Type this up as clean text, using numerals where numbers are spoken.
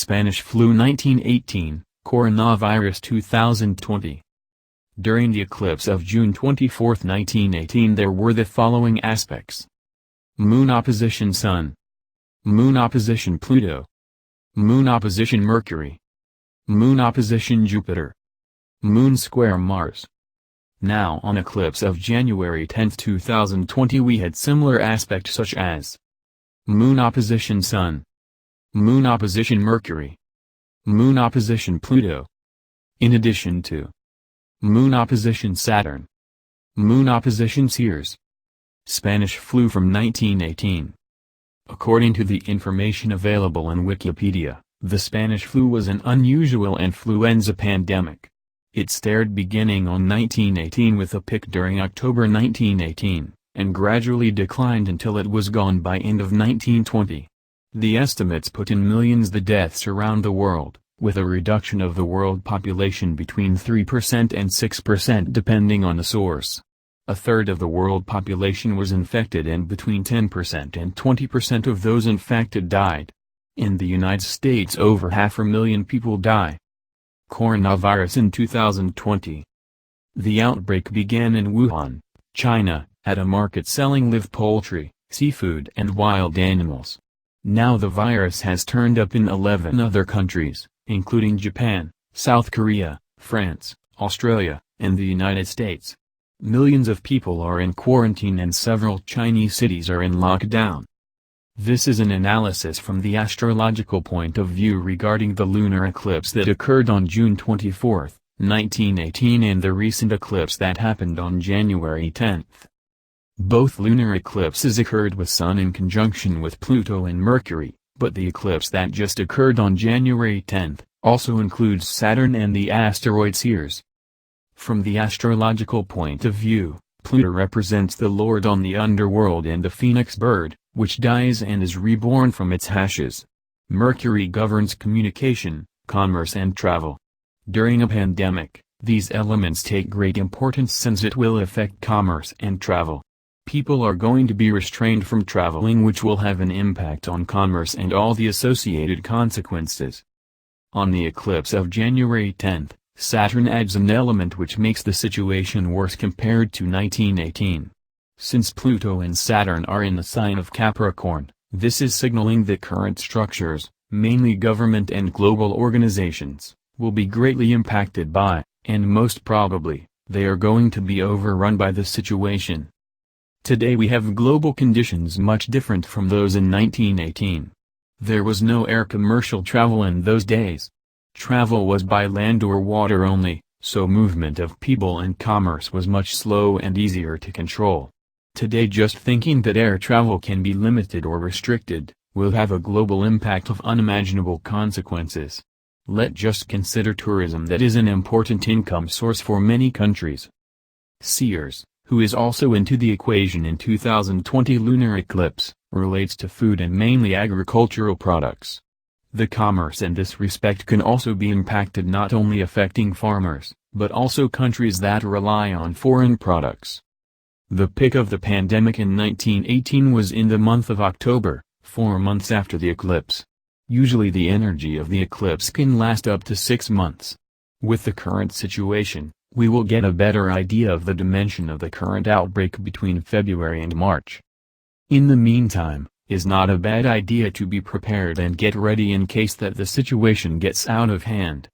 Spanish flu 1918, coronavirus 2020. During the eclipse of June 24, 1918 there were the following aspects. Moon opposition Sun. Moon opposition Pluto. Moon opposition Mercury. Moon opposition Jupiter. Moon square Mars. Now on eclipse of January 10, 2020 we had similar aspects such as Moon opposition Sun. Moon opposition Mercury. Moon opposition Pluto. In addition to Moon opposition Saturn. Moon opposition Ceres. Spanish flu from 1918. According to the information available in Wikipedia, the Spanish flu was an unusual influenza pandemic. It started beginning on 1918 with a peak during October 1918, and gradually declined until it was gone by end of 1920. The estimates put in millions the deaths around the world, with a reduction of the world population between 3% and 6% depending on the source. A third of the world population was infected and between 10% and 20% of those infected died. In the United States over 500,000 people die. Coronavirus in 2020. The outbreak began in Wuhan, China, at a market selling live poultry, seafood and wild animals. Now the virus has turned up in 11 other countries, including Japan, South Korea, France, Australia, and the United States. Millions of people are in quarantine and several Chinese cities are in lockdown. This is an analysis from the astrological point of view regarding the lunar eclipse that occurred on June 24, 1918 and the recent eclipse that happened on January 10. Both lunar eclipses occurred with Sun in conjunction with Pluto and Mercury, but the eclipse that just occurred on January 10 also includes Saturn and the asteroid Ceres. From the astrological point of view, Pluto represents the Lord on the underworld and the phoenix bird, which dies and is reborn from its ashes. Mercury governs communication, commerce and travel. During a pandemic, these elements take great importance since it will affect commerce and travel. People are going to be restrained from traveling, which will have an impact on commerce and all the associated consequences. On the eclipse of January 10, Saturn adds an element which makes the situation worse compared to 1918. Since Pluto and Saturn are in the sign of Capricorn, this is signaling that current structures, mainly government and global organizations, will be greatly impacted by, and most probably, they are going to be overrun by the situation. Today we have global conditions much different from those in 1918. There was no air commercial travel in those days. Travel was by land or water only, so movement of people and commerce was much slow and easier to control. Today just thinking that air travel can be limited or restricted, will have a global impact of unimaginable consequences. Let's just consider tourism that is an important income source for many countries. Ceres, who is also into the equation in 2020 lunar eclipse, relates to food and mainly agricultural products. The commerce in this respect can also be impacted, not only affecting farmers, but also countries that rely on foreign products. The peak of the pandemic in 1918 was in the month of October, 4 months after the eclipse. Usually the energy of the eclipse can last up to 6 months. With the current situation, we will get a better idea of the dimension of the current outbreak between February and March. In the meantime, it's not a bad idea to be prepared and get ready in case that the situation gets out of hand.